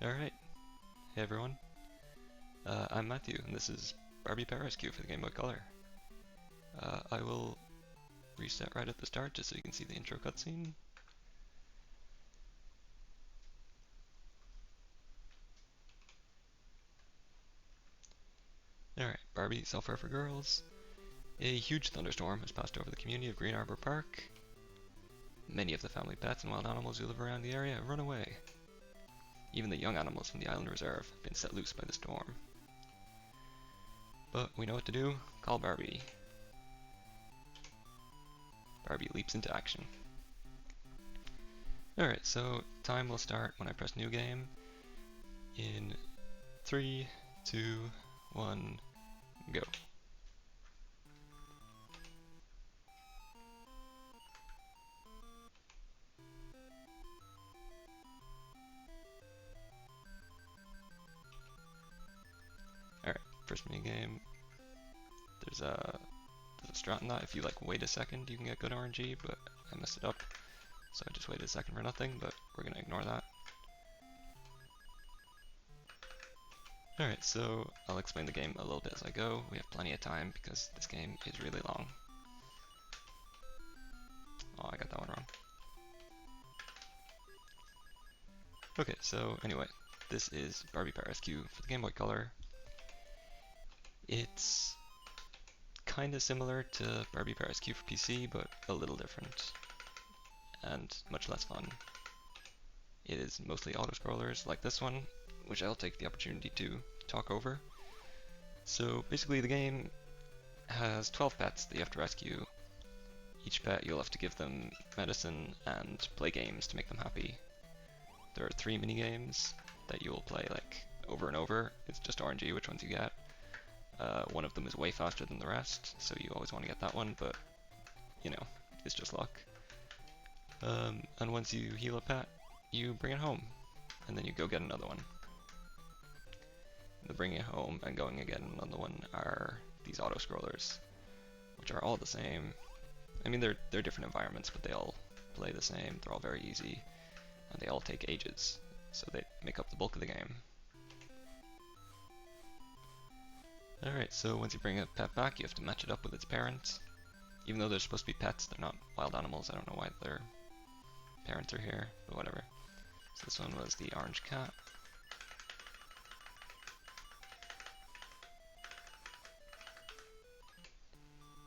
Alright, hey everyone. I'm Matthew, and this is Barbie Rescue for the Game Boy Color. I will reset right at the start just so you can see the intro cutscene. Alright, Barbie, Software for Girls. A huge thunderstorm has passed over the community of Green Arbor Park. Many of the family pets and wild animals who live around the area have run away. Even the young animals from the island reserve have been set loose by the storm. But we know what to do. Call Barbie. Barbie leaps into action. Alright, so time will start when I press New Game in 3, 2, 1, go. Alright, first minigame. There's a strat in that. If you wait a second, you can get good RNG, but I messed it up. So I just waited a second for nothing, but we're gonna ignore that. Alright, so I'll explain the game a little bit as I go. We have plenty of time because this game is really long. Oh, I got that one wrong. Okay, so anyway, this is Barbie Rescue for the Game Boy Color. It's kinda similar to Barbie Rescue for PC, but a little different, and much less fun. It is mostly auto-scrollers like this one, which I'll take the opportunity to talk over. So basically the game has 12 pets that you have to rescue. Each pet you'll have to give them medicine and play games to make them happy. There are 3 mini-games that you'll play over and over. It's just RNG which ones you get. One of them is way faster than the rest, so you always want to get that one, but you know, it's just luck. And once you heal a pet, you bring it home, and then you go get another one. The bringing it home and going and getting another one are these auto-scrollers, which are all the same. I mean, they're different environments, but they all play the same. They're all very easy, and they all take ages, so they make up the bulk of the game. Alright, so once you bring a pet back, you have to match it up with its parent. Even though they're supposed to be pets, they're not wild animals. I don't know why their parents are here, but whatever. So this one was the orange cat.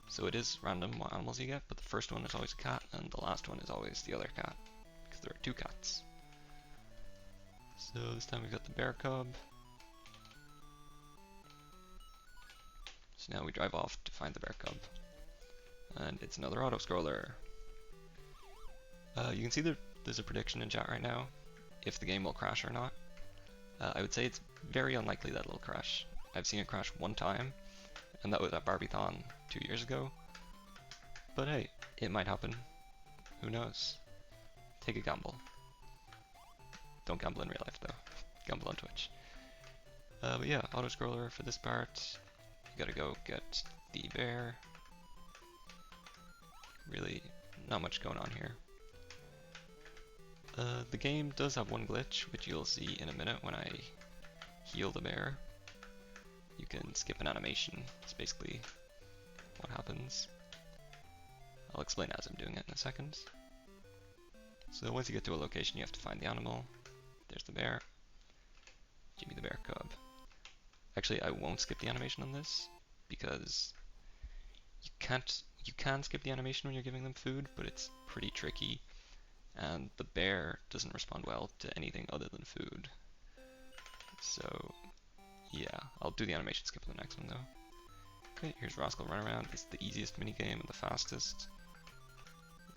So it is random what animals you get, but the first one is always a cat, and the last one is always the other cat, because there are 2 cats. So this time we got the bear cub. So now we drive off to find the bear cub. And it's another auto-scroller. You can see there's a prediction in chat right now, if the game will crash or not. I would say it's very unlikely that it'll crash. I've seen it crash one time, and that was at Barbiethon 2 years ago. But hey, it might happen. Who knows? Take a gamble. Don't gamble in real life though. Gamble on Twitch. But yeah, auto-scroller for this part. You gotta go get the bear. Really, not much going on here. The game does have one glitch, which you'll see in a minute when I heal the bear. You can skip an animation. It's basically what happens. I'll explain as I'm doing it in a second. So once you get to a location, you have to find the animal. There's the bear. Give me the bear cub. Actually, I won't skip the animation on this because you can skip the animation when you're giving them food, but it's pretty tricky, and the bear doesn't respond well to anything other than food. So yeah, I'll do the animation skip on the next one though. Okay, here's Rascal Run Around. It's the easiest minigame and the fastest.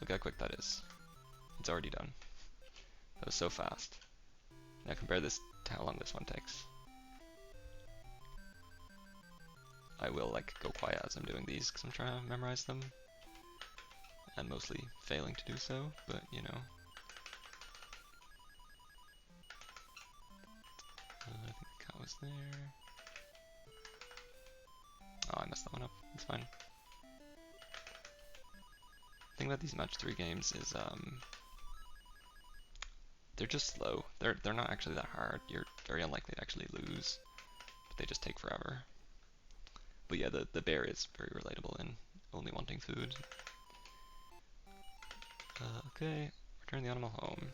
Look how quick that is. It's already done. That was so fast. Now compare this to how long this one takes. I will go quiet as I'm doing these because I'm trying to memorize them, and mostly failing to do so, but you know. I think the cat was there. Oh, I messed that one up. It's fine. The thing about these match 3 games is they're just slow. They're not actually that hard. You're very unlikely to actually lose, but they just take forever. But yeah, the bear is very relatable in only wanting food. Okay, return the animal home.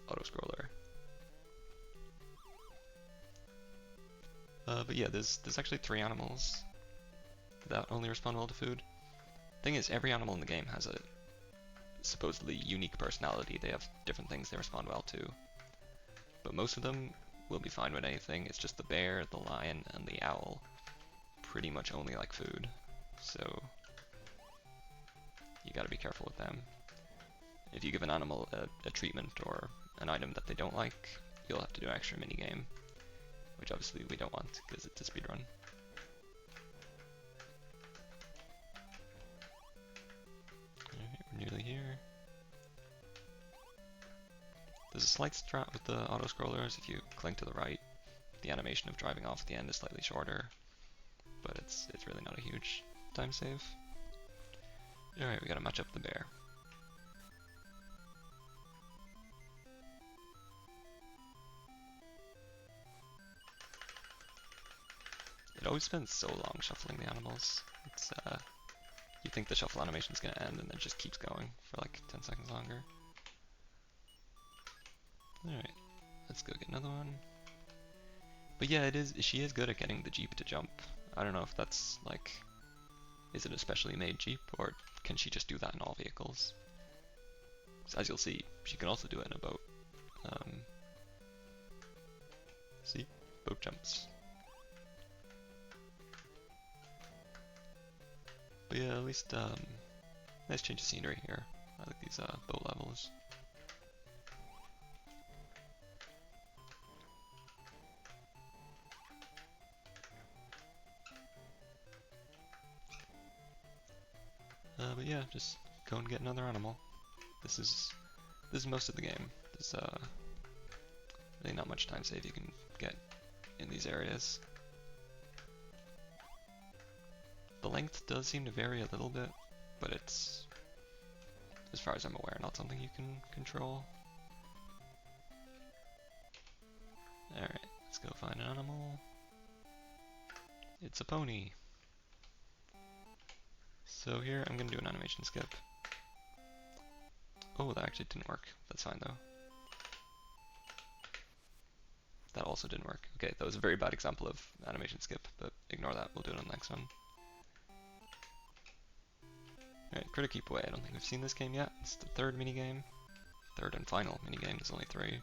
Auto-scroller. But yeah, there's actually 3 animals that only respond well to food. Thing is, every animal in the game has a supposedly unique personality. They have different things they respond well to. But most of them will be fine with anything. It's just the bear, the lion, and the owl pretty much only like food. So you gotta be careful with them. If you give an animal a treatment or an item that they don't like, you'll have to do an extra minigame, which obviously we don't want because it's a speedrun. Alright, we're nearly here. There's a slight strat with the auto-scrollers. If you cling to the right, the animation of driving off at the end is slightly shorter, but it's really not a huge time save. Alright, we gotta match up the bear. It always spends so long shuffling the animals. It's you think the shuffle animation's gonna end and then it just keeps going for like 10 seconds longer. Alright, let's go get another one. But yeah, she is good at getting the Jeep to jump. I don't know if that's like, is it a specially made Jeep or can she just do that in all vehicles? As you'll see, she can also do it in a boat. See? Boat jumps. But yeah, at least, nice change of scenery here. I like these boat levels. But yeah, just go and get another animal. This is most of the game. There's really not much time save you can get in these areas. The length does seem to vary a little bit, but it's, as far as I'm aware, not something you can control. Alright, let's go find an animal. It's a pony. So here, I'm gonna do an animation skip. Oh, that actually didn't work. That's fine though. That also didn't work. Okay, that was a very bad example of animation skip, but ignore that, we'll do it on the next one. Alright, critter keep away. I don't think we've seen this game yet. It's the third minigame. Third and final minigame, there's only 3.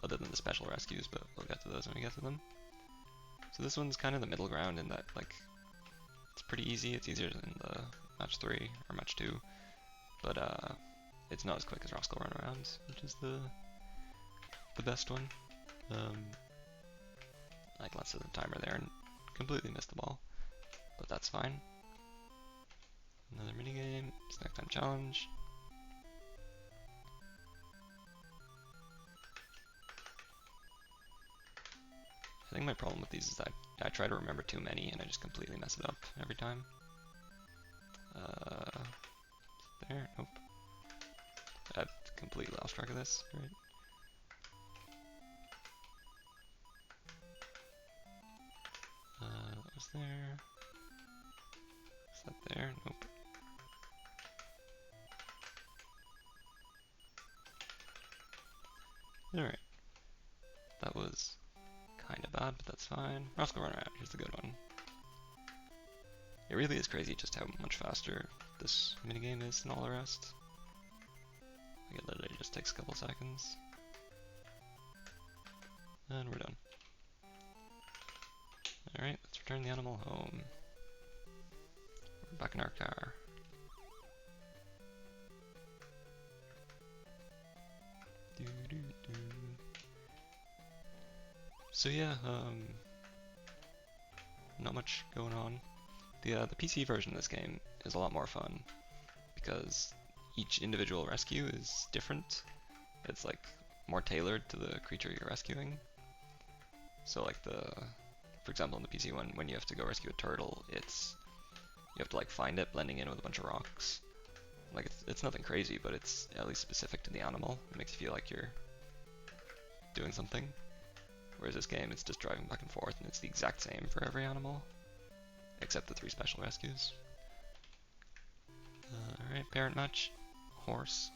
Other than the special rescues, but we'll get to those when we get to them. So this one's kind of the middle ground in that, like, it's pretty easy. It's easier than the match 3 or match 2, but it's not as quick as Roscoe Run Around, which is the best one. I glanced at the timer there and completely missed the ball, but that's fine. Another minigame, snack time challenge. I think my problem with these is that I try to remember too many and I just completely mess it up every time. There, nope. I've completely lost track of this, right? That was there. Is that there? Nope. Alright. That was kinda bad, but that's fine. Roscoe Run Around, here's the good one. It really is crazy just how much faster this minigame is than all the rest. Like it literally just takes a couple seconds. And we're done. Alright, let's return the animal home. We're back in our car. So yeah, not much going on. The PC version of this game is a lot more fun because each individual rescue is different. It's like more tailored to the creature you're rescuing. So like for example in the PC one, when you have to go rescue a turtle, you have to like find it blending in with a bunch of rocks. Like, it's nothing crazy, but it's at least specific to the animal. It makes you feel like you're doing something. Whereas this game, it's just driving back and forth, and it's the exact same for every animal, except the 3 special rescues. Alright, parent match. Horse.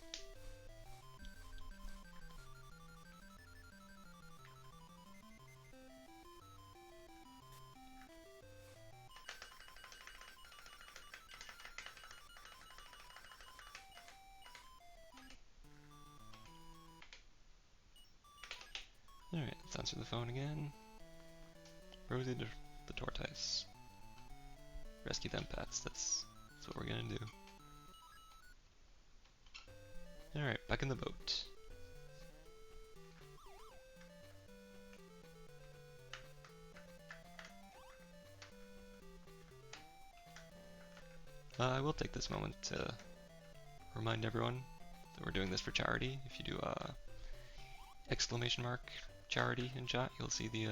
Alright, let's answer the phone again. Rosie the tortoise. Rescue them pets, that's what we're gonna do. Alright, back in the boat. I will take this moment to remind everyone that we're doing this for charity. If you do exclamation mark charity in chat, you'll see the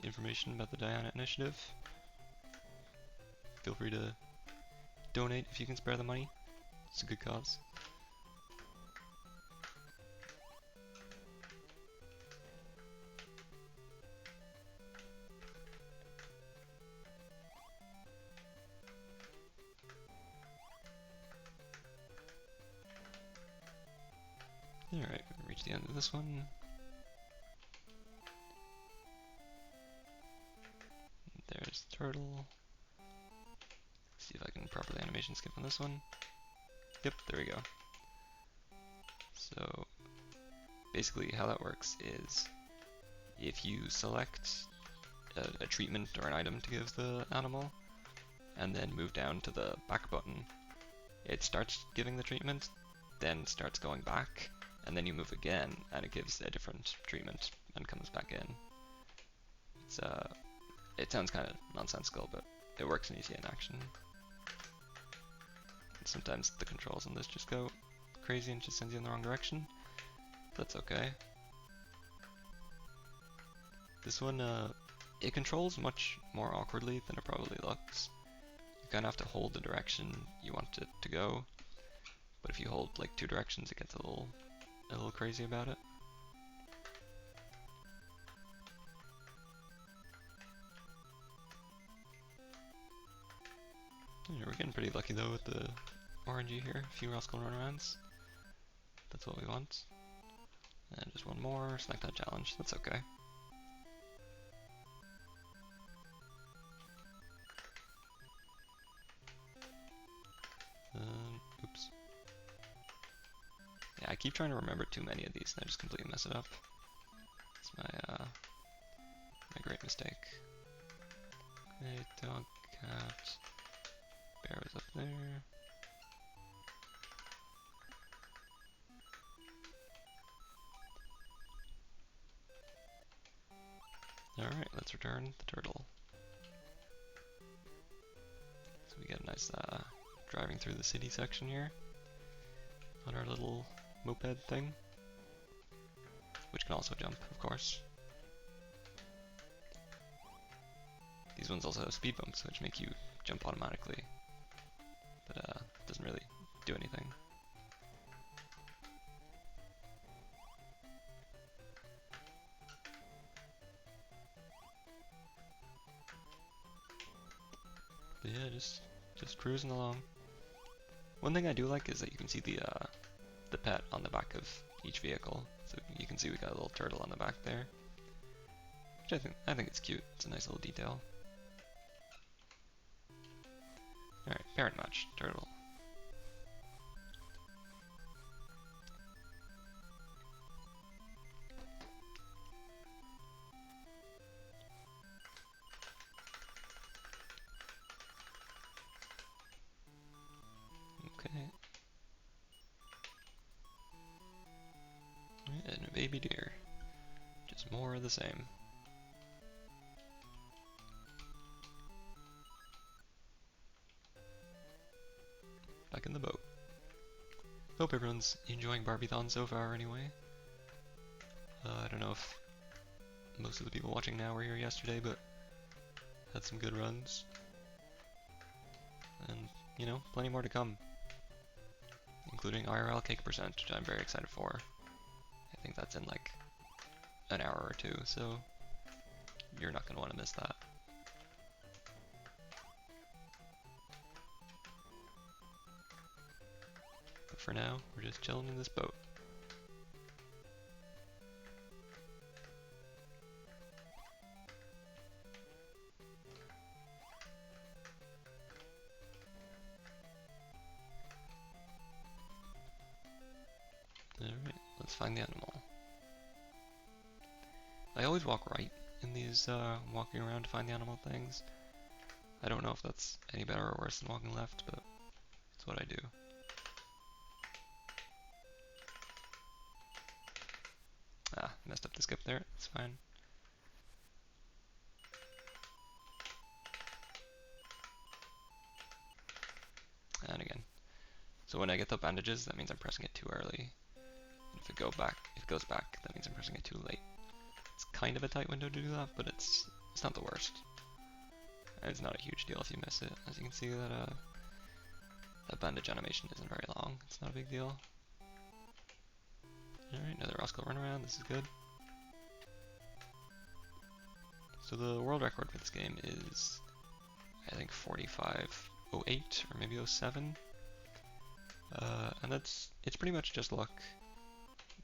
information about the Diana initiative. Feel free to donate if you can spare the money. It's a good cause. Alright, we've reached the end of this one. There's the turtle. See if I can properly animation skip on this one. Yep, there we go. So basically how that works is if you select a treatment or an item to give the animal and then move down to the back button, it starts giving the treatment, then starts going back, and then you move again and it gives a different treatment and comes back in. It sounds kind of nonsensical, but it works when you see it in action. Sometimes the controls on this just go crazy and just sends you in the wrong direction. That's okay. This one, it controls much more awkwardly than it probably looks. You kind of have to hold the direction you want it to go, but if you hold like 2 directions, it gets a little crazy about it. Yeah, we're getting pretty lucky though with the RNG here. A few rascal runarounds. That's what we want. And just one more. Snack that challenge. That's okay. Oops. Yeah, I keep trying to remember too many of these and I just completely mess it up. It's my great mistake. Okay, dog, cat, bear was up there. Alright, let's return the turtle. So we get a nice driving through the city section here on our little moped thing, which can also jump, of course. These ones also have speed bumps, which make you jump automatically, but it doesn't really do anything. But yeah, just cruising along. One thing I do like is that you can see the pet on the back of each vehicle. So you can see we got a little turtle on the back there, which I think it's cute. It's a nice little detail. Alright, parent match, turtle. Okay. And a baby deer. Just more of the same. Back in the boat. Hope everyone's enjoying Barbiethon so far anyway. I don't know if most of the people watching now were here yesterday, but had some good runs. And, you know, plenty more to come. including IRL cake percent, which I'm very excited for. I think that's in like an hour or two, so you're not going to want to miss that. But for now, we're just chilling in this boat. Alright, let's find the animal. I always walk right in these walking around to find the animal things. I don't know if that's any better or worse than walking left, but it's what I do. Ah, messed up the skip there, it's fine. And again. So when I get the bandages, that means I'm pressing it too early. And if it goes back, that means I'm pressing it too late. It's kind of a tight window to do that, but it's not the worst. And it's not a huge deal if you miss it. As you can see, that bandage animation isn't very long. It's not a big deal. Alright, another Roscoe runaround. This is good. So the world record for this game is, I think, 45:08 or maybe 07. And it's pretty much just luck,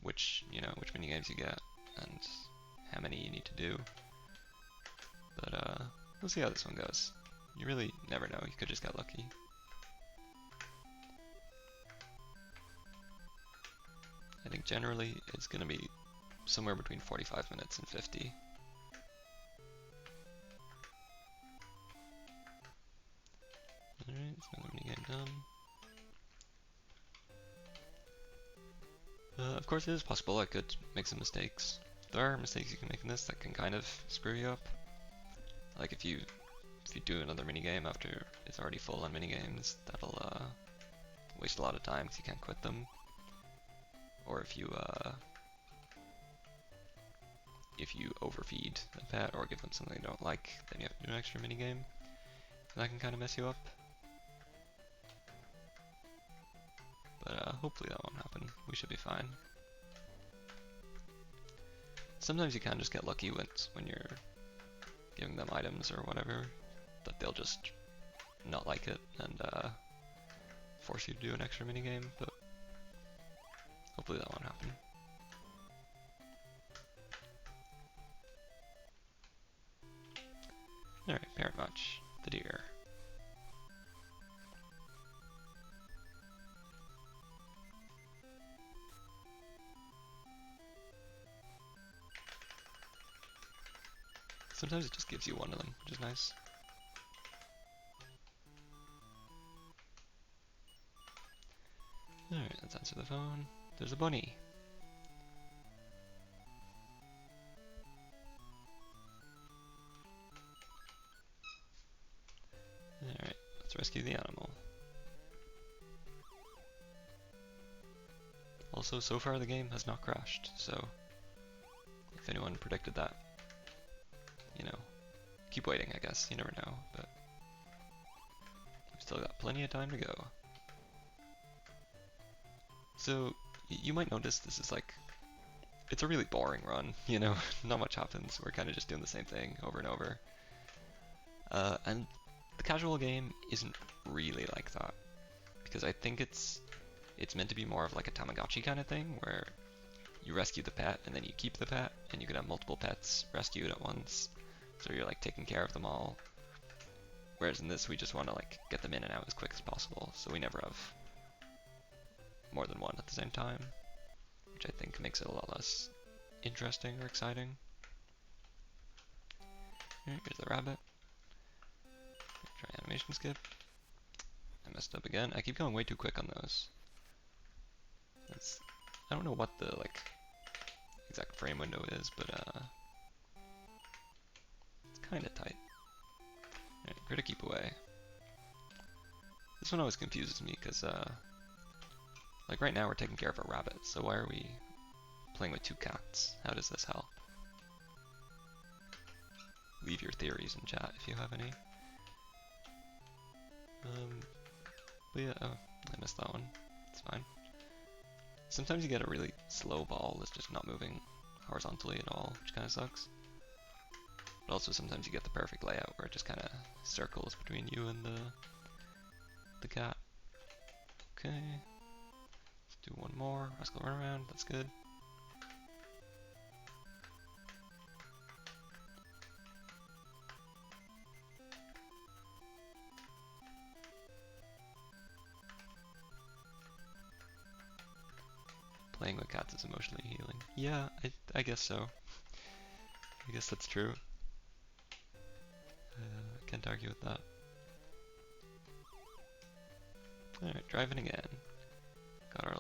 which mini games you get and how many you need to do. But we'll see how this one goes. You really never know, you could just get lucky. I think generally it's going to be somewhere between 45 minutes and 50. Alright, it's another minigame done. Of course it is possible I could make some mistakes. There are mistakes you can make in this that can kind of screw you up. Like if you do another minigame after it's already full on minigames, that'll waste a lot of time because you can't quit them. Or if you overfeed a pet or give them something they don't like, then you have to do an extra minigame. And that can kind of mess you up. But hopefully that won't happen. We should be fine. Sometimes you can just get lucky when you're giving them items or whatever, that they'll just not like it and force you to do an extra minigame, but hopefully that won't happen. Alright, parent match, the deer. Sometimes it just gives you one of them, which is nice. Alright, let's answer the phone. There's a bunny. Alright, let's rescue the animal. Also, so far the game has not crashed, so if anyone predicted that, keep waiting, I guess. You never know, but we've still got plenty of time to go. So, you might notice this is like, it's a really boring run, not much happens. We're kind of just doing the same thing over and over. And the casual game isn't really like that, because I think it's meant to be more of like a Tamagotchi kind of thing, where you rescue the pet and then you keep the pet, and you can have multiple pets rescued at once. So you're like taking care of them all. Whereas in this, we just want to like get them in and out as quick as possible, so we never have more than one at the same time, which I think makes it a lot less interesting or exciting. Here's the rabbit. Try animation skip. I messed up again. I keep going way too quick on those. I don't know what the exact frame window is, but kind of tight. Alright, critter keep away. This one always confuses me because, like right now we're taking care of a rabbit, so why are we playing with two cats? How does this help? Leave your theories in chat if you have any. But yeah, oh, I missed that one. It's fine. Sometimes you get a really slow ball that's just not moving horizontally at all, which kind of sucks. But also sometimes you get the perfect layout where it just kind of circles between you and the cat. Okay, let's do one more. Rascal runaround, that's good. Playing with cats is emotionally healing. Yeah, I guess so. I guess that's true. Can't argue with that. Alright, driving again. Got our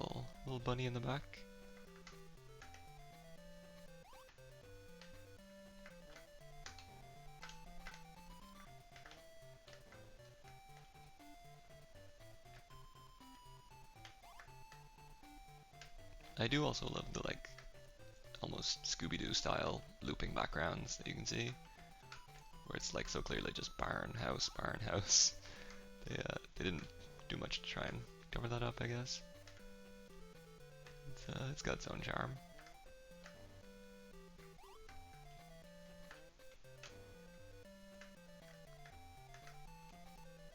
little bunny in the back. I do also love the like almost Scooby-Doo style looping backgrounds that you can see, where it's like so clearly just barn house, barn house. They didn't do much to try and cover that up, I guess. It's got its own charm.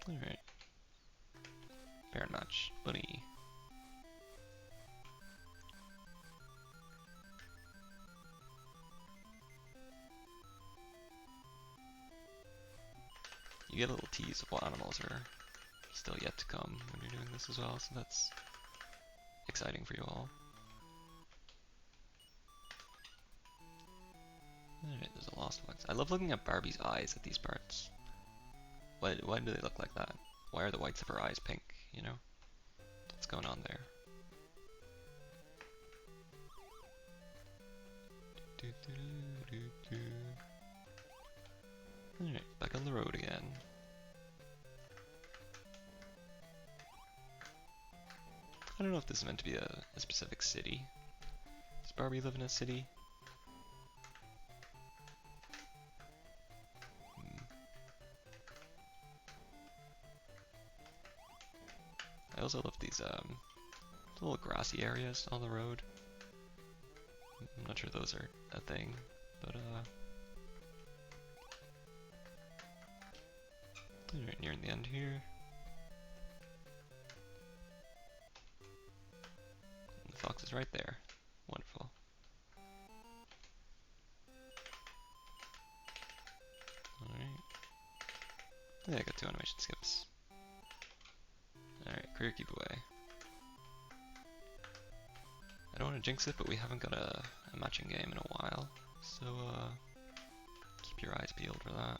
Alright. Parent match. Bunny. You get a little tease of what animals are still yet to come when you're doing this as well, so that's exciting for you all. Alright, there's a lost one. I love looking at Barbie's eyes at these parts. Why do they look like that? Why are the whites of her eyes pink, you know? What's going on there? Alright, back on the road again. I don't know if this is meant to be a specific city. Does Barbie live in a city? I also love these little grassy areas on the road. I'm not sure those are a thing, but alright, nearing the end here. And the fox is right there. Wonderful. Alright. Yeah, I got 2 animation skips. Alright, career keep away. I don't want to jinx it, but we haven't got a matching game in a while, so keep your eyes peeled for that.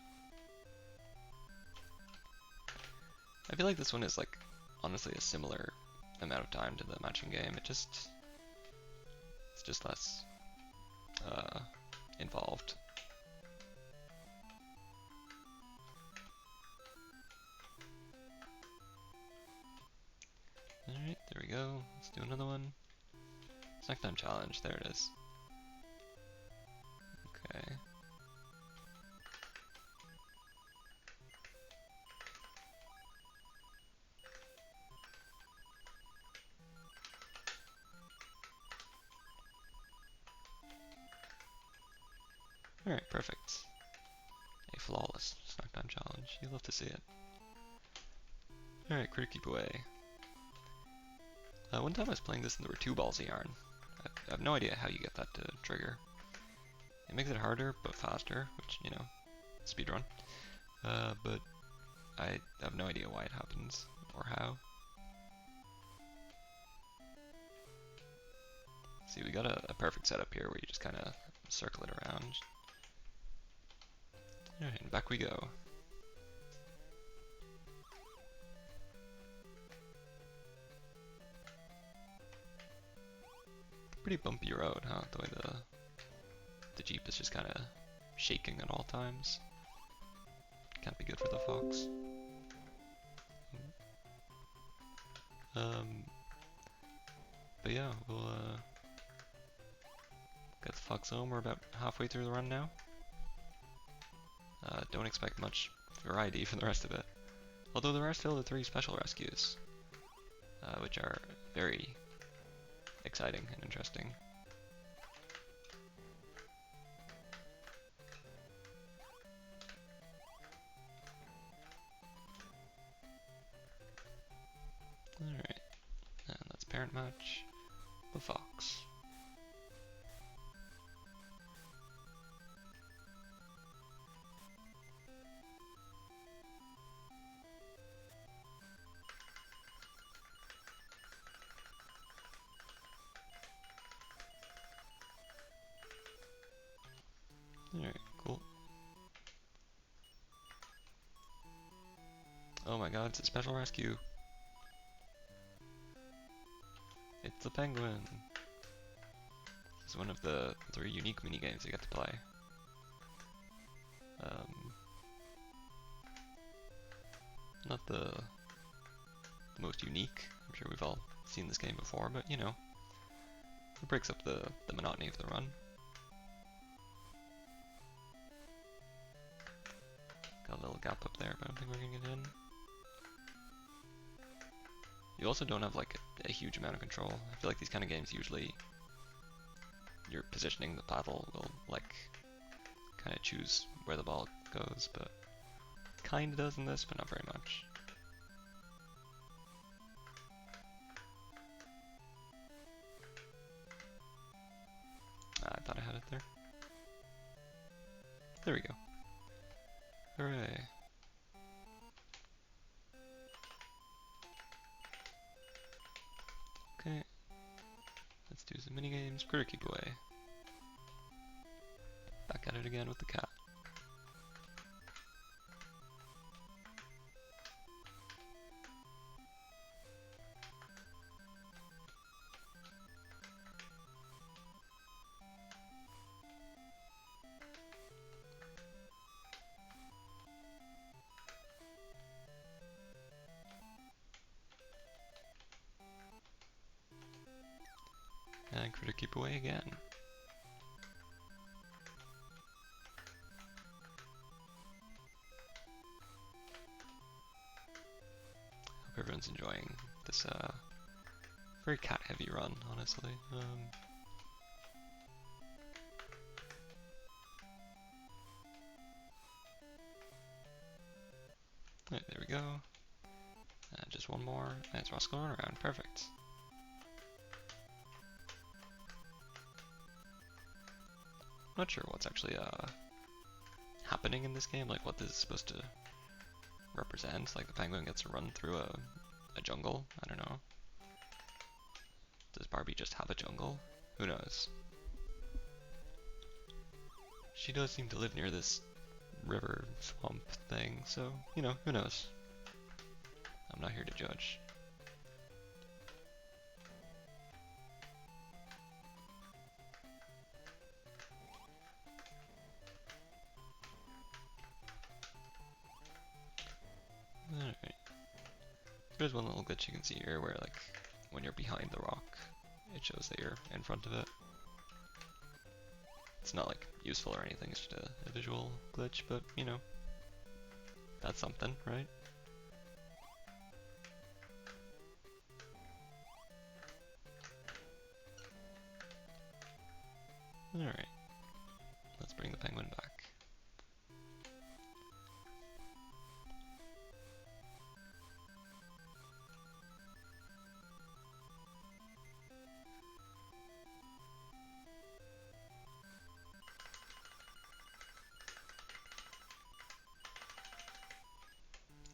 I feel like this one is like honestly a similar amount of time to the matching game. It's just less involved. Alright, there we go. Let's do another one. Snack time challenge, there it is. Okay. Alright, perfect. A flawless snack time challenge. You love to see it. Alright, critter keep away. One time I was playing this and there were 2 balls of yarn. I have no idea how you get that to trigger. It makes it harder, but faster, which, you know, speedrun. But I have no idea why it happens, or how. See, we got a perfect setup here where you just kind of circle it around. Alright, and back we go. Pretty bumpy road, huh? The way the Jeep is just kind of shaking at all times. Can't be good for the fox. But yeah, we'll get the fox home. We're about halfway through the run now. Don't expect much variety for the rest of it. Although there are still the 3 special rescues, which are very exciting and interesting. Alright, and let's parent match the fox. Alright, cool. Oh my god, it's a special rescue. It's the penguin. This is one of the 3 unique minigames you get to play. Not the most unique. I'm sure we've all seen this game before, but you know, it breaks up the monotony of the run. Got a little gap up there, but I don't think we're gonna get in. You also don't have like a huge amount of control. I feel like these kind of games usually your positioning the paddle will like kind of choose where the ball goes, but kind of does in this, but not very much. I thought I had it there. There we go. Hooray. Okay. Let's do some minigames. Critter keep away. Back at it again with the cat. And critter keep away again. Hope everyone's enjoying this very cat heavy run, honestly. Right, there we go. And just one more, and it's Ross going around. Perfect. I'm not sure what's actually happening in this game, like what this is supposed to represent. Like the penguin gets to run through a jungle. I don't know. Does Barbie just have a jungle? Who knows? She does seem to live near this river swamp thing, so, you know, who knows? I'm not here to judge. Alright. There's one little glitch you can see here where, like, when you're behind the rock, it shows that you're in front of it. It's not, like, useful or anything, it's just a visual glitch, but, you know, that's something, right? Alright. Let's bring the penguin back.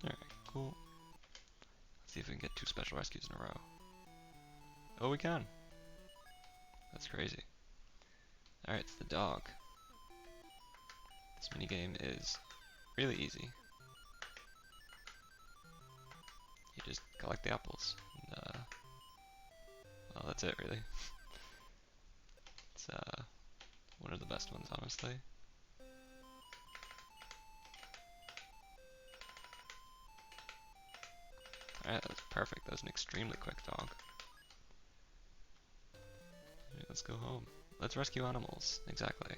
Alright, cool. Let's see if we can get 2 special rescues in a row. Oh, we can! That's crazy. Alright, it's the dog. This minigame is really easy. You just collect the apples. And, well, that's it, really. It's one of the best ones, honestly. Alright, that was perfect. That was an extremely quick dog. Alright, let's go home. Let's rescue animals. Exactly.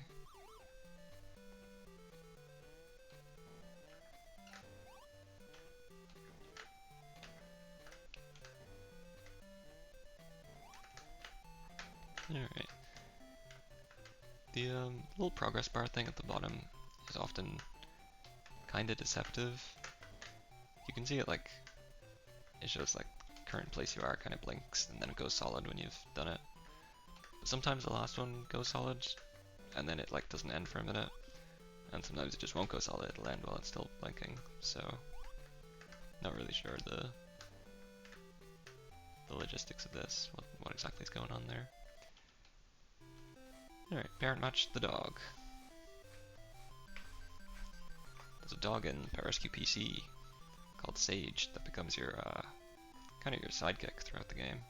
The little progress bar thing at the bottom is often kinda deceptive. You can see it like, it shows like current place you are, kind of blinks, and then it goes solid when you've done it. But sometimes the last one goes solid, and then it like doesn't end for a minute. And sometimes it just won't go solid, it'll end while it's still blinking, so not really sure the logistics of this, what exactly is going on there. Alright, parent match the dog. There's a dog in Paris GBC called Sage that becomes your kind of your sidekick throughout the game,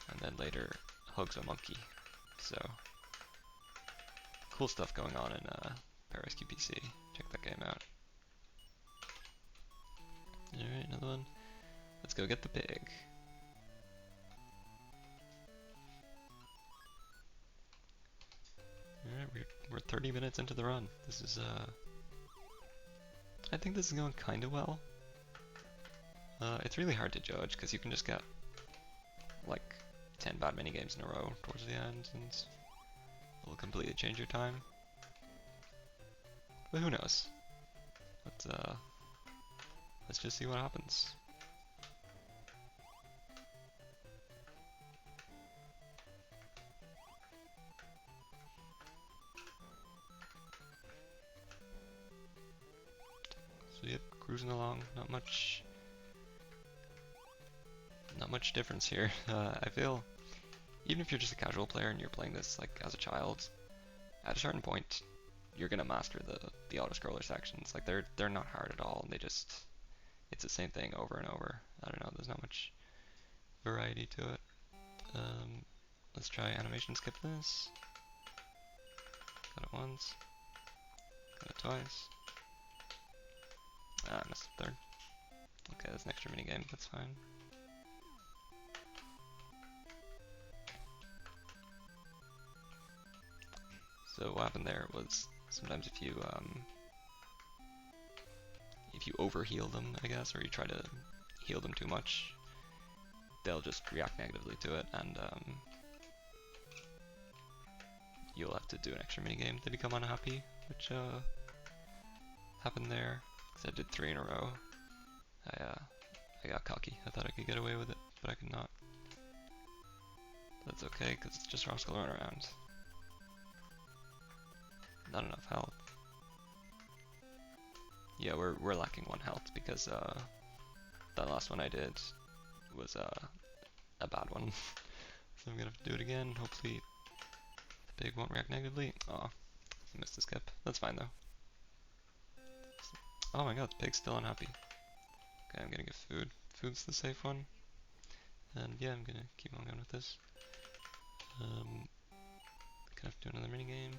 and then later hugs a monkey. So cool stuff going on in Paris GBC. Check that game out. Alright, another one. Let's go get the pig. Alright, we're 30 minutes into the run. This is I think this is going kinda well. It's really hard to judge because you can just get like 10 bad minigames in a row towards the end and it'll completely change your time. But who knows? Let's just see what happens. So yep, cruising along, not much difference here. I feel even if you're just a casual player and you're playing this like as a child, at a certain point you're gonna master the auto-scroller sections. Like they're not hard at all, and it's the same thing over and over. I don't know, there's not much variety to it. Let's try animation skip this. Got it once. Got it twice. Ah, I missed the third. Okay, that's an extra minigame, that's fine. So what happened there was sometimes if you overheal them, I guess, or you try to heal them too much, they'll just react negatively to it, and you'll have to do an extra minigame to become unhappy, which happened there, because I did 3 in a row. I got cocky. I thought I could get away with it, but I could not. That's okay, because it's just Roscoe going around. Not enough health. Yeah, we're lacking 1 health because that last one I did was a bad one. So I'm gonna have to do it again. Hopefully the pig won't react negatively. Aw, I missed the skip. That's fine though. Oh my god, the pig's still unhappy. Okay, I'm gonna give food. Food's the safe one. And yeah, I'm gonna keep on going with this. Gonna have to do another minigame.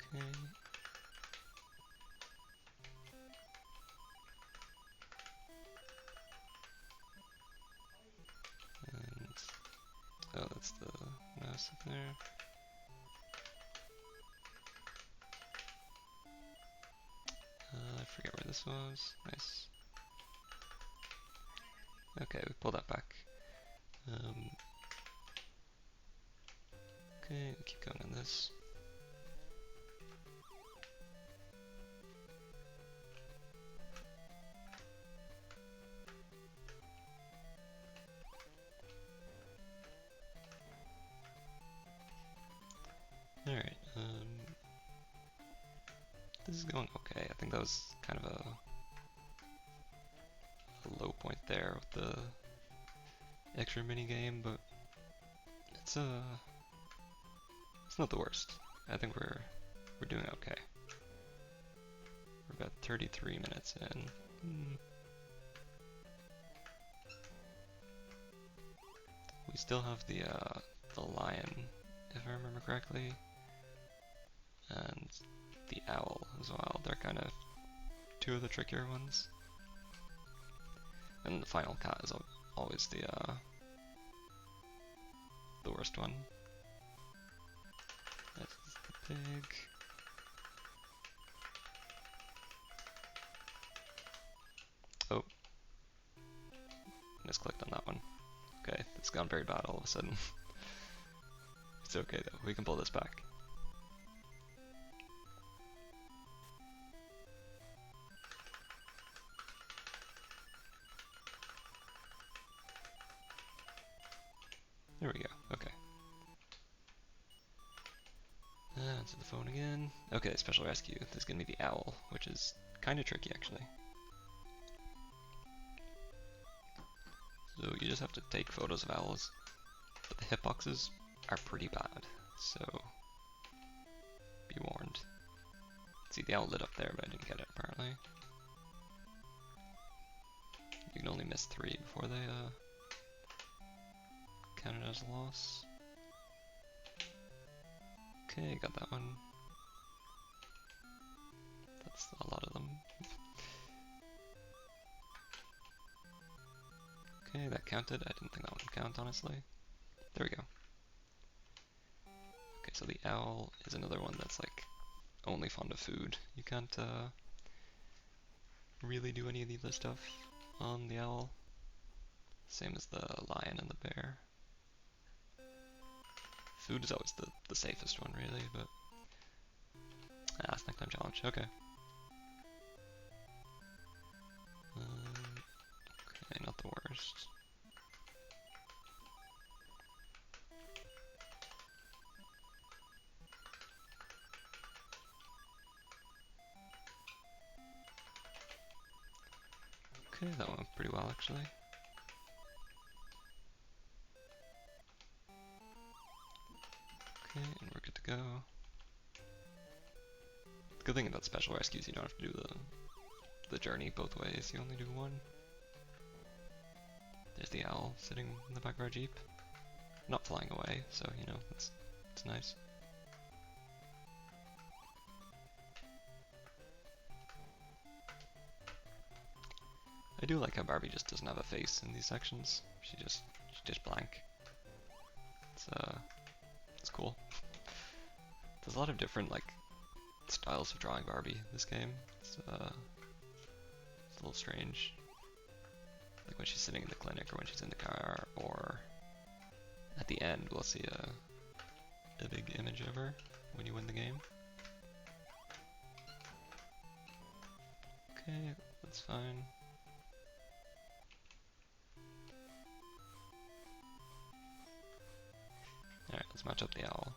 Okay. And oh, that's the mouse up there. I forget where this was. Nice. Okay, we pulled that back. Okay, we'll keep going on this. Alright, this is going okay. I think that was kind of a low point there with the extra minigame, but it's not the worst. I think we're doing okay. We're about 33 minutes in. We still have the lion, if I remember correctly, and the owl as well. They're kind of 2 of the trickier ones. And the final cat is always the worst one. That's the pig. Oh, misclicked on that one. Okay, It's gone very bad all of a sudden. It's okay though, we can pull this back. There we go, okay. Answer the phone again. Okay, special rescue. This is gonna be the owl, which is kind of tricky actually. So you just have to take photos of owls, but the hitboxes are pretty bad, so be warned. See, the owl lit up there, but I didn't get it apparently. You can only miss 3 before they count it as a loss. Okay, got that one. That's a lot of them. Okay, that counted. I didn't think that one would count, honestly. There we go. Okay, so the owl is another one that's like only fond of food. You can't really do any of the other stuff on the owl. Same as the lion and the bear. Food is always the safest one, really, but... Ah, snack time challenge, okay. Okay, not the worst. Okay, that went pretty well, actually. Okay, and we're good to go. The good thing about special rescues, you don't have to do the journey both ways, you only do one. There's the owl sitting in the back of our Jeep. Not flying away, so you know, it's nice. I do like how Barbie just doesn't have a face in these sections. She's just blank. It's cool. There's a lot of different like styles of drawing Barbie in this game. It's a little strange. Like when she's sitting in the clinic, or when she's in the car, or at the end we'll see a big image of her when you win the game. Okay, that's fine. Alright, let's match up the owl.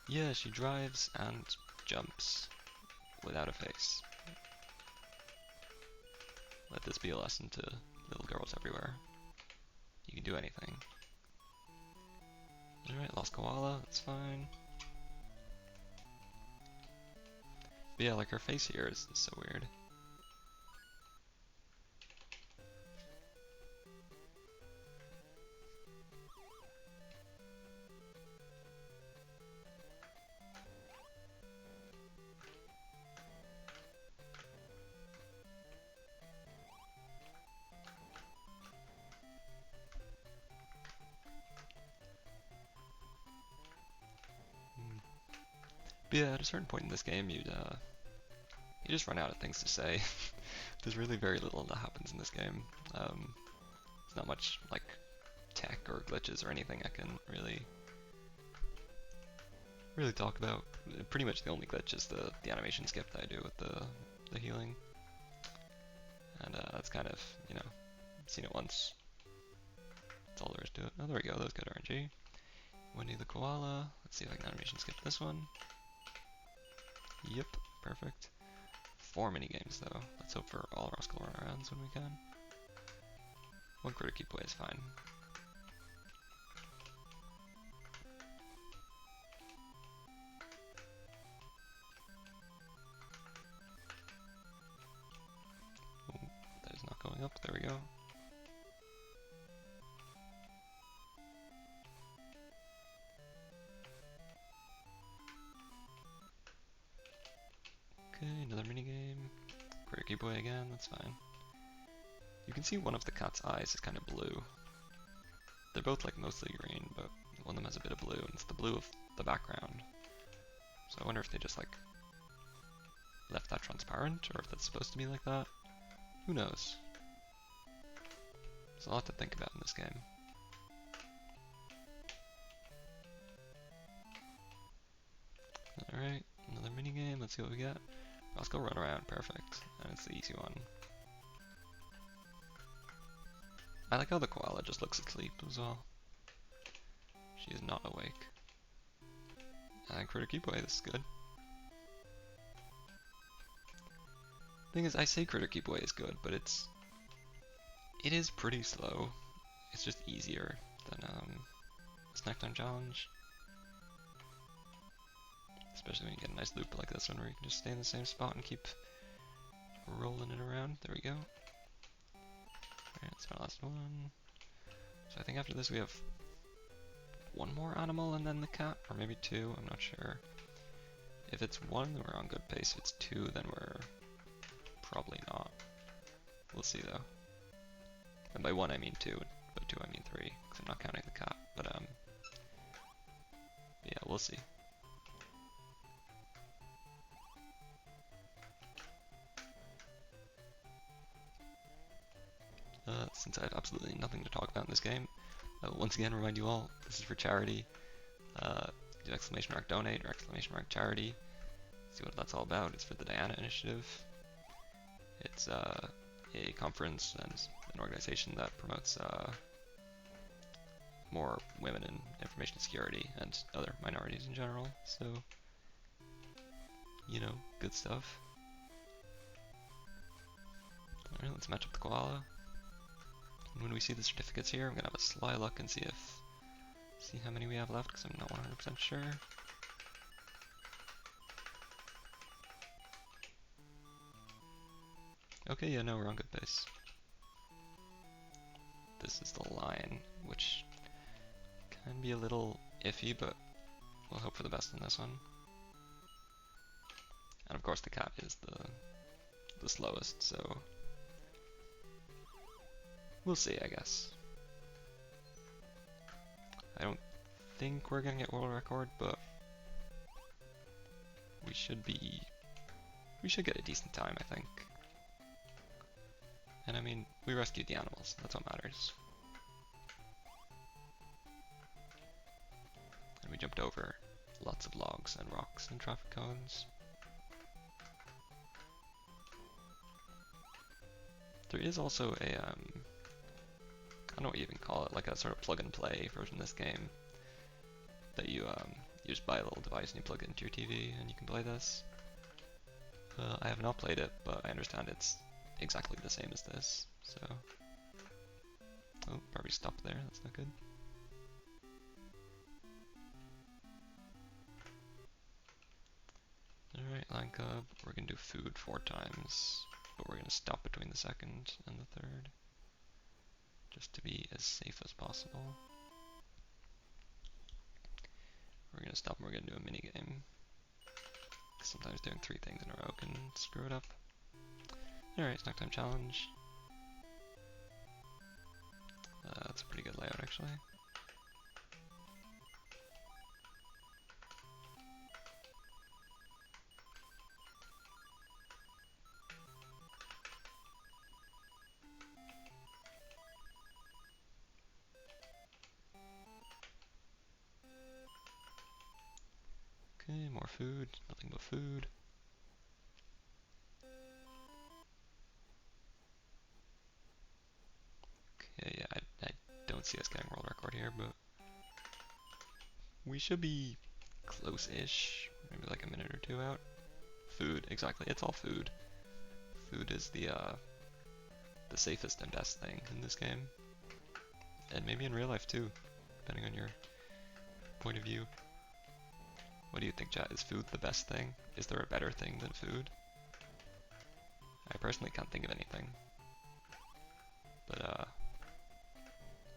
Yeah, she drives and jumps without a face. Let this be a lesson to little girls everywhere. You can do anything. Alright, lost koala, that's fine. But yeah, like her face here is so weird. But yeah, at a certain point in this game, you just run out of things to say. There's really very little that happens in this game. There's not much like tech or glitches or anything I can really talk about. Pretty much the only glitch is the animation skip that I do with the healing, and that's kind of, you know, seen it once. That's all there is to it. Oh, there we go. That was good RNG. Wendy the koala. Let's see if I can animation skip this one. Yep, perfect. 4 mini games though. Let's hope for all Rascal runarounds when we can. 1 critter keep away is fine. Oh, that is not going up. There we go. Okay, another minigame. Critter keep away again, that's fine. You can see one of the cat's eyes is kind of blue. They're both like mostly green, but one of them has a bit of blue, and it's the blue of the background. So I wonder if they just like left that transparent, or if that's supposed to be like that. Who knows? There's a lot to think about in this game. Alright, another minigame, let's see what we get. Let's go run around, perfect. And it's the easy one. I like how the koala just looks asleep as well. She is not awake. And Critter Keep Away, this is good. Thing is, I say Critter Keep Away is good, but it is pretty slow. It's just easier than Snack Time Challenge. Especially when you get a nice loop like this one where you can just stay in the same spot and keep rolling it around. There we go. Alright, that's our last one. So I think after this we have one more animal and then the cat, or maybe two, I'm not sure. If it's one, then we're on good pace. If it's two, then we're probably not. We'll see though. And by one I mean two, by two I mean three, because I'm not counting the cat. But yeah, we'll see. Since I have absolutely nothing to talk about in this game, I will once again remind you all, this is for charity. Do !donate or !charity. See what that's all about. It's for the Diana Initiative. It's a conference and an organization that promotes more women in information security and other minorities in general. So, you know, good stuff. Alright, let's match up the koala. And when we see the certificates here, I'm gonna have a sly look and see how many we have left, because I'm not 100% sure. Okay, yeah, no, we're on good pace. This is the line, which can be a little iffy, but we'll hope for the best in this one. And of course the cat is the slowest, so we'll see, I guess. I don't think we're gonna get world record, but we should get a decent time, I think. And I mean, we rescued the animals, that's what matters. And we jumped over lots of logs and rocks and traffic cones. There is also a, I don't know what you even call it, like a sort of plug and play version of this game that you just buy a little device and you plug it into your TV and you can play this. I have not played it, but I understand it's exactly the same as this, so. Oh, Barbie stopped there, that's not good. Alright, line cub, we're gonna do food 4 times, but we're gonna stop between the second and the third, just to be as safe as possible. We're gonna stop and we're gonna do a mini game. Sometimes doing 3 things in a row can screw it up. Alright, Snack Time Challenge. That's a pretty good layout actually. Okay, more food, nothing but food. Okay, yeah, I don't see us getting world record here, but we should be close-ish, maybe like a minute or 2 out. Food, exactly, it's all food. Food is the safest and best thing in this game. And maybe in real life too, depending on your point of view. What do you think, chat? Is food the best thing? Is there a better thing than food? I personally can't think of anything. But,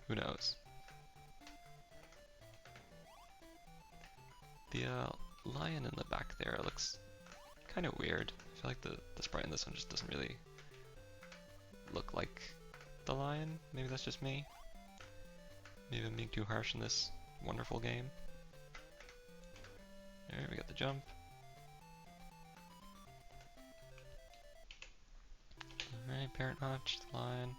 who knows? The, lion in the back there looks kind of weird. I feel like the sprite in this one just doesn't really look like the lion. Maybe that's just me. Maybe I'm being too harsh in this wonderful game. Alright, we got the jump. Okay, parent notch, line.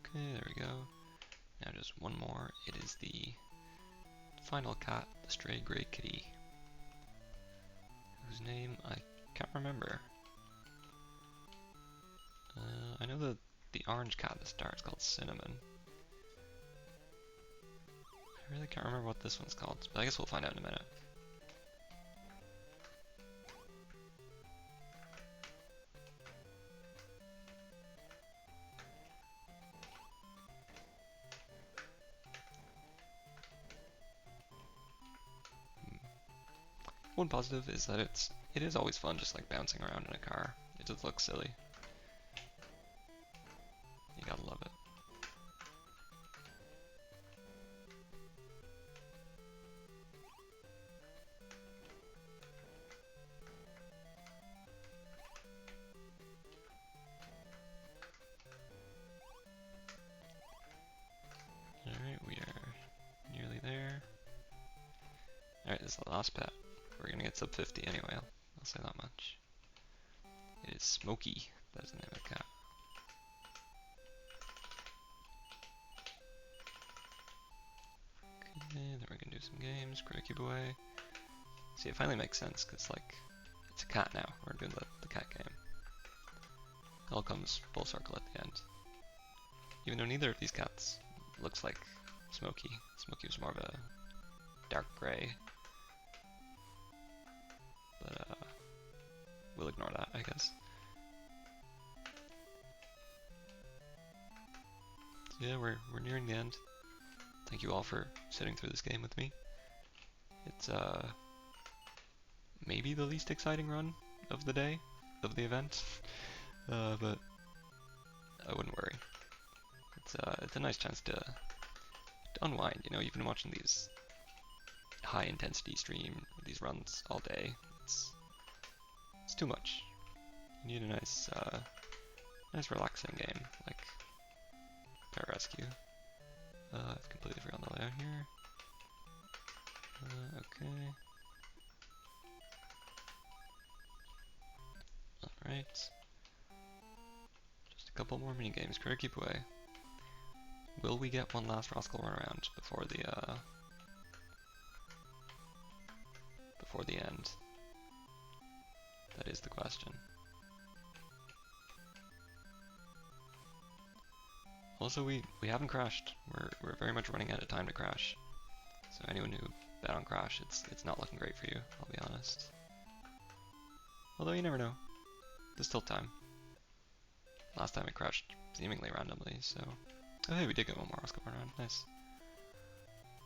Okay, there we go. Now just one more. It is the final cat, the stray gray kitty, whose name I can't remember. I know the orange cat at the start is called Cinnamon. I really can't remember what this one's called, but I guess we'll find out in a minute. One positive is that it is always fun just like bouncing around in a car. It just looks silly. You gotta love it. Alright, we are nearly there. Alright, this is the last pet. We're gonna get sub 50 anyway, I'll say that much. It is Smokey, that is the name of the cat. Okay, then we're gonna do some games, Quirky Boy. See, it finally makes sense, because like, it's a cat now, we're doing the cat game. It all comes full circle at the end. Even though neither of these cats looks like Smokey. Smokey was more of a dark gray. But we'll ignore that, I guess. So yeah, we're nearing the end. Thank you all for sitting through this game with me. It's maybe the least exciting run of the day, of the event, but I wouldn't worry. It's a nice chance to unwind. You know, you've been watching these high intensity stream, these runs all day. It's too much. You need a nice relaxing game like Bear Rescue. I've completely forgotten the layout here. Okay. Alright. Just a couple more mini games. Quirky Boy. Will we get one last Rascal run around before the end? That is the question. Also, we haven't crashed. We're very much running out of time to crash. So anyone who bet on crash, it's not looking great for you, I'll be honest. Although you never know. There's still time. Last time it crashed seemingly randomly, so... Oh hey, we did get one more Oscar around, nice.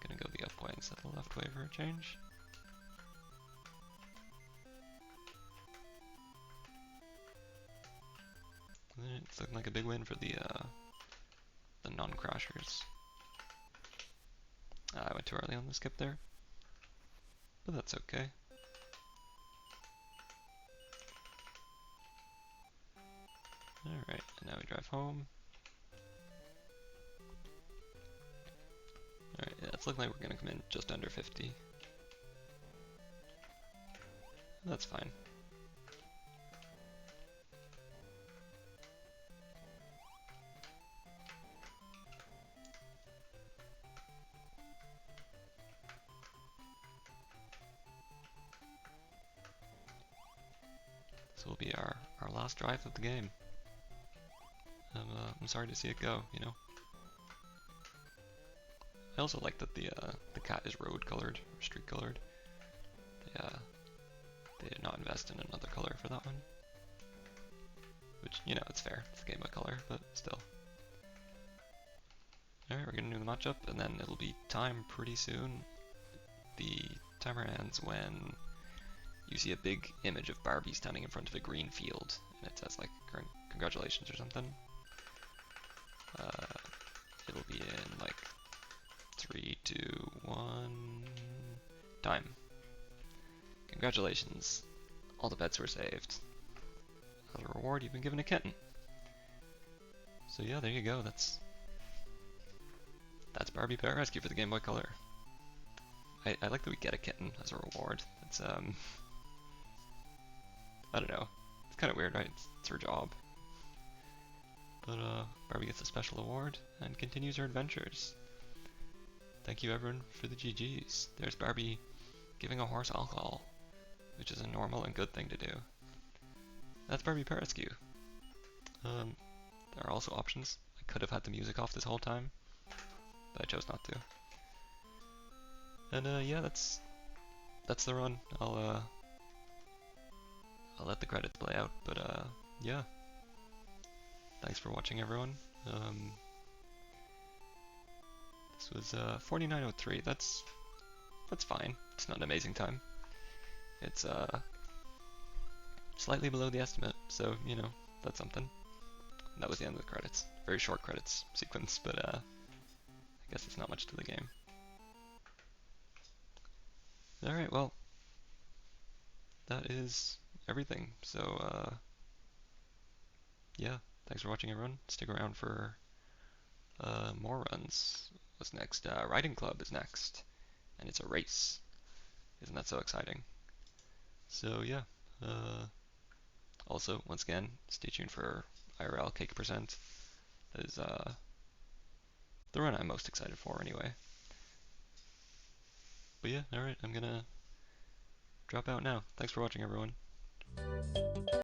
Gonna go the up way instead of the left way for a change. It's looking like a big win for the non-crashers. I went too early on the skip there, but that's okay. Alright, and now we drive home. Alright, yeah, it's looking like we're gonna come in just under 50. That's fine. This will be our last drive of the game. I'm sorry to see it go, you know. I also like that the cat is road colored or street colored. They did not invest in another color for that one. Which, you know, it's fair. It's a game by color, but still. Alright, we're gonna do the matchup, and then it'll be time pretty soon. The timer ends when you see a big image of Barbie standing in front of a green field, and it says like congratulations or something. It'll be in like 3, 2, 1, time. Congratulations, all the bets were saved. As a reward, you've been given a kitten. So yeah, there you go. That's Barbie Pet Rescue for the Game Boy Color. I like that we get a kitten as a reward. It's I don't know. It's kind of weird, right? It's her job. But Barbie gets a special award and continues her adventures. Thank you everyone for the GGs. There's Barbie giving a horse alcohol, which is a normal and good thing to do. That's Barbie Pet Rescue. There are also options. I could have had the music off this whole time, but I chose not to. And yeah, that's the run. I'll let the credits play out, but yeah. Thanks for watching, everyone. This was 49:03. That's fine. It's not an amazing time. It's slightly below the estimate, so you know that's something. And that was the end of the credits. Very short credits sequence, but I guess it's not much to the game. All right, well, that is everything. So yeah, thanks for watching, everyone. Stick around for more runs. What's next? Riding Club is next, and it's a race. Isn't that so exciting? So yeah. Also, once again, stay tuned for IRL Cake Percent. That is the run I'm most excited for, anyway. But yeah, all right, I'm gonna drop out now. Thanks for watching, everyone.